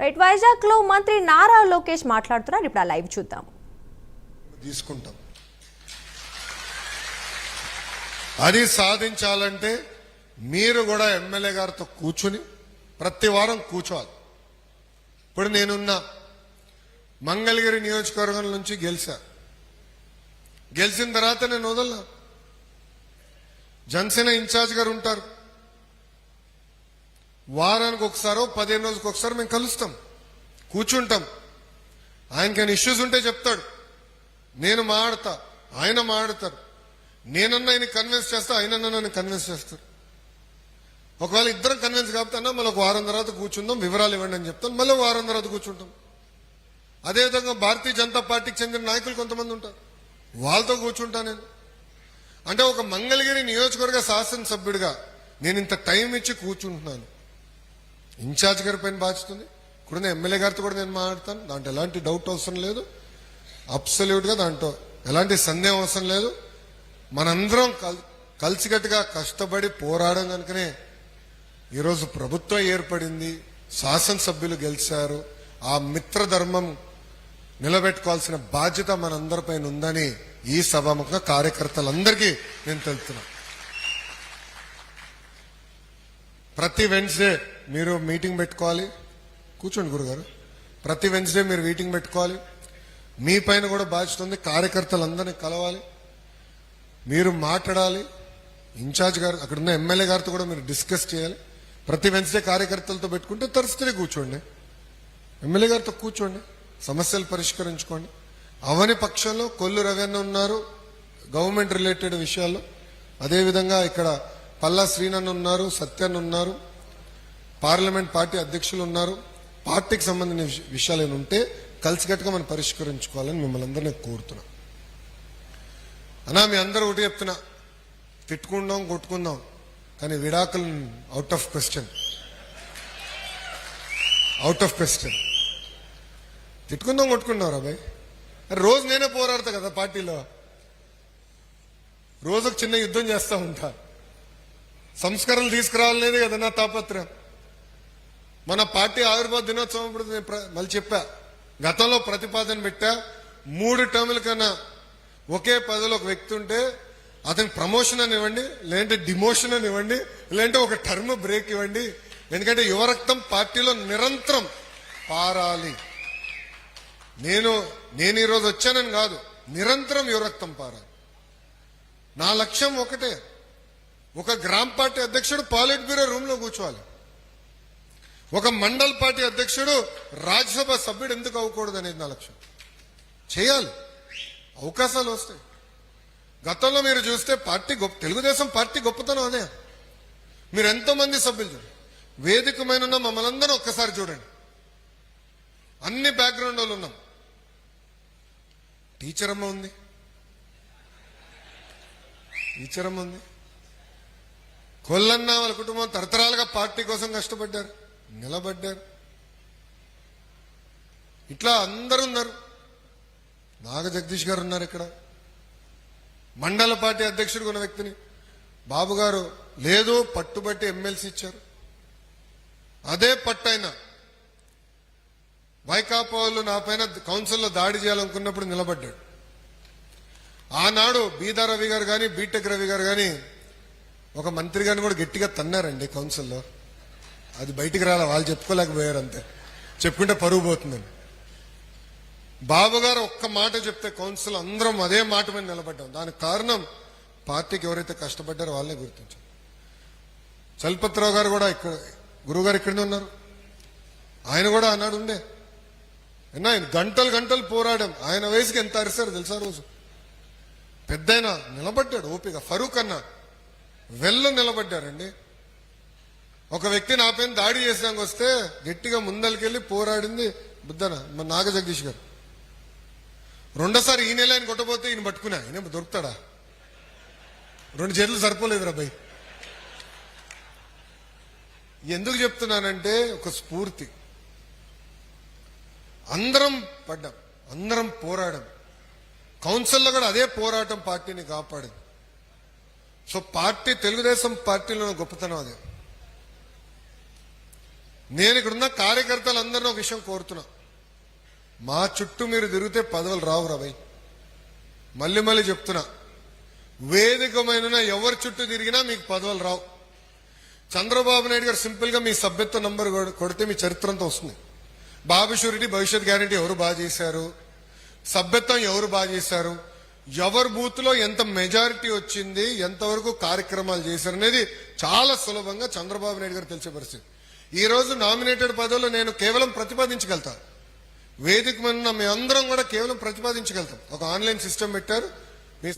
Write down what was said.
Right, Vizag లో మంత్రి నారా లోకేష్ మాట్లాడుతున్నారు. ఇప్పుడు ఆ లైవ్ చూద్దాం. తీసుకుంటాం. అది సాధించాలంటే మీరు కూడా ఎమ్మెల్యే గారితో కూర్చుని ప్రతి వారం కూర్చోవాలి. ఇప్పుడు నేనున్న మంగళగిరి నియోజకవర్గం నుంచి గెలిచిన తర్వాత నేను వదలనా. జనసేన ఇన్ఛార్జ్ గారు ఉంటారు, వారానికి ఒకసారో 15 రోజులకు ఒకసారి మేము కలుస్తాం, కూర్చుంటాం. ఆయనకైనా ఇష్యూస్ ఉంటే చెప్తాడు, నేను మాట్లాడతా, ఆయన మాట్లాడతారు. నేనన్నా ఆయన కన్విన్స్ చేస్తా, ఆయనన్నా నన్ను కన్విన్స్ చేస్తారు. ఒకవేళ ఇద్దరం కన్విన్స్ కాకపోతే మళ్ళీ ఒక వారం తర్వాత కూర్చుందాం, వివరాలు ఇవ్వండి అని చెప్తాను. మళ్ళీ వారం తర్వాత కూర్చుంటాం. అదేవిధంగా భారతీయ జనతా పార్టీకి చెందిన నాయకులు కొంతమంది ఉంటారు, వాళ్ళతో కూర్చుంటా నేను. అంటే ఒక మంగళగిరి నియోజకవర్గ శాసనసభ్యుడిగా నేను ఇంత టైం ఇచ్చి కూర్చుంటున్నాను. ఇన్ఛార్జ్ గారి పైన బాధ్యత ఉంది. ఇక్కడున్న ఎమ్మెల్యే గారితో కూడా నేను మాట్లాడతాను, దాంట్లో ఎలాంటి డౌట్ అవసరం లేదు. అబ్సల్యూట్ గా దాంట్లో ఎలాంటి సందేహం అవసరం లేదు. మనందరం కలిసికట్టుగా కష్టపడి పోరాడడం కనుకనే ఈరోజు ప్రభుత్వం ఏర్పడింది, శాసనసభ్యులు గెలిచారు. ఆ మిత్రధర్మం నిలబెట్టుకోవాల్సిన బాధ్యత మనందరిపైన ఉందని ఈ సభాముఖంగా కార్యకర్తలందరికీ నేను తెలుపుతున్నా. ప్రతి వెన్స్డే మీరు మీటింగ్ పెట్టుకోవాలి. కూర్చోండి గురుగారు. ప్రతి వెన్స్డే మీరు మీటింగ్ పెట్టుకోవాలి. మీ పైన కూడా బాధ్యత ఉంది. కార్యకర్తలందరినీ కలవాలి, మీరు మాట్లాడాలి. ఇన్ఛార్జ్ గారు, అక్కడున్న ఎమ్మెల్యే గారితో కూడా మీరు డిస్కస్ చేయాలి. ప్రతి వెన్స్డే కార్యకర్తలతో పెట్టుకుంటే తరచుగా కూర్చోండి, ఎమ్మెల్యే గారితో కూర్చోండి, సమస్యలు పరిష్కరించుకోండి. అవని పక్షంలో కొల్లు రవీణ ఉన్నారు గవర్నమెంట్ రిలేటెడ్ విషయాల్లో, అదేవిధంగా ఇక్కడ పల్లా శ్రీనన్ ఉన్నారు, సత్యన్ ఉన్నారు, పార్లమెంట్ పార్టీ అధ్యక్షులు ఉన్నారు. పార్టీకి సంబంధించిన విషయాలు ఏమి ఉంటే కలిసికట్టుగా మనం పరిష్కరించుకోవాలని మిమ్మల్ని అందరినీ కోరుతున్నా. అన్నా మీ అందరూ ఒకటి చెప్తున్నా, తిట్టుకుందాం కొట్టుకుందాం కానీ విడాకులు అవుట్ ఆఫ్ క్వశ్చన్. తిట్టుకుందాం కొట్టుకుందాం రా భయ్. రోజు నేనే పోరాడతా కదా పార్టీలో, రోజుకు చిన్న యుద్ధం చేస్తూ ఉంటా. సంస్కరణలు తీసుకురావాలనేది కదా నా తాపత్రయం. మన పార్టీ ఆవిర్భావ దినోత్సవం ఇప్పుడు మళ్ళీ చెప్పా, గతంలో ప్రతిపాదన పెట్టా, 3 టర్ముల కన్నా ఒకే పదవిలో ఒక వ్యక్తి ఉంటే అతనికి ప్రమోషన్ అని ఇవ్వండి, లేదంటే డిమోషన్ అని ఇవ్వండి, లేదంటే ఒక టర్మ్ బ్రేక్ ఇవ్వండి. ఎందుకంటే యువరక్తం పార్టీలో నిరంతరం పారాలి. నేను ఈరోజు వచ్చానని కాదు, నిరంతరం యువరక్తం పారాలి. నా లక్ష్యం ఒకటే, ఒక గ్రామ పార్టీ అధ్యక్షుడు పాలిట్ బ్యూరో రూమ్ లో కూర్చోవాలి, ఒక మండల్ పార్టీ అధ్యక్షుడు రాజ్యసభ సభ్యుడు ఎందుకు అవ్వకూడదు అనేది నా లక్ష్యం. చేయాలి, అవకాశాలు వస్తాయి. గతంలో మీరు చూస్తే పార్టీ తెలుగుదేశం పార్టీ గొప్పతనం అదే. మీరు ఎంతో మంది సభ్యులు చూడండి, వేదికమైన ఉన్న మమ్మల్ని అందరూ ఒక్కసారి చూడండి, అన్ని బ్యాక్గ్రౌండ్ వాళ్ళు ఉన్నాం. టీచర్ అమ్మ ఉంది, కొల్లన్న వాళ్ళ కుటుంబం తరతరాలుగా పార్టీ కోసం కష్టపడ్డారు, నిలబడ్డారు. ఇట్లా అందరూ ఉన్నారు. నాగ జగదీష్ గారు ఉన్నారు ఇక్కడ, మండల పార్టీ అధ్యక్షుడు ఉన్న వ్యక్తిని బాబు గారు లేదు పట్టుబట్టి ఎమ్మెల్సీ ఇచ్చారు. అదే పట్టైనా వైకాపా వాళ్ళు నా పైన కౌన్సిల్లో దాడి చేయాలనుకున్నప్పుడు నిలబడ్డాడు. ఆనాడు బీదా రవి గారు కానీ బీటెక్ రవి గారు కానీ ఒక మంత్రి గారిని కూడా గట్టిగా తన్నారండి కౌన్సిల్లో. అది బయటికి రాలే, వాళ్ళు చెప్పుకోలేకపోయారు, అంతే. చెప్పుకుంటే పరుగు పోతుందని. బాబు గారు ఒక్క మాట చెప్తే కౌన్సిల్ అందరం అదే మాట మీద నిలబడ్డాం. దానికి కారణం పార్టీకి ఎవరైతే కష్టపడ్డారో వాళ్ళే గుర్తించారు. చలపతిరావు గారు కూడా ఇక్కడ, గురువు గారు ఇక్కడనే ఉన్నారు, ఆయన కూడా ఆనాడు ఉండే. ఆయన గంటలు పోరాడాం. ఆయన వయసుకి ఎంత అరిశారు తెలుసా? రోజు పెద్దయిన నిలబడ్డాడు ఓపిక. ఫరూక్ అన్న వెళ్ళు నిలబడ్డారండి. ఒక వ్యక్తి నా పైన దాడి చేసాక వస్తే గట్టిగా ముందరికెళ్ళి పోరాడింది బుద్ధన మన నాగ జగదీష్ గారు. రెండోసారి ఈ నెల ఆయన కొట్టబోతే ఈయన పట్టుకున్నా, ఈయన దొరుకుతాడా? 2 చేతులు సరిపోలేదురా భయ్. ఎందుకు చెప్తున్నానంటే ఒక స్ఫూర్తి. అందరం పడ్డాం, అందరం పోరాడాం. కౌన్సిల్లో కూడా అదే పోరాటం పార్టీని కాపాడింది. సో పార్టీ, తెలుగుదేశం పార్టీలో గొప్పతనం అదే. నేను ఇక్కడున్న కార్యకర్తలందరినీ ఒక విషయం కోరుతున్నా, మా చుట్టూ మీరు తిరిగితే పదవులు రావు రాబోయ్. మళ్ళీ మళ్ళీ చెప్తున్నా, వేదికమైన ఎవరి చుట్టూ తిరిగినా మీకు పదవులు రావు. చంద్రబాబు నాయుడు గారు సింపుల్ గా మీ సభ్యత్వ నంబర్ కొడితే మీ చరిత్ర అంతా వస్తుంది. బాబు షూరిటీ భవిష్యత్ గ్యారంటీ ఎవరు బాగా చేశారు, సభ్యత్వం ఎవరు బాగా చేశారు, ఎవరి బూత్ లో ఎంత మెజారిటీ వచ్చింది, ఎంతవరకు కార్యక్రమాలు చేశారు అనేది చాలా సులభంగా చంద్రబాబు నాయుడు గారు తెలిసే పరిస్థితి. ఈ రోజు నామినేటెడ్ పదవులు నేను కేవలం ప్రతిపాదించగలుగుతా, వేదిక మీద మీ అందరం కూడా కేవలం ప్రతిపాదించగలుగుతాం. ఒక ఆన్లైన్ సిస్టమ్ పెట్టారు, మీ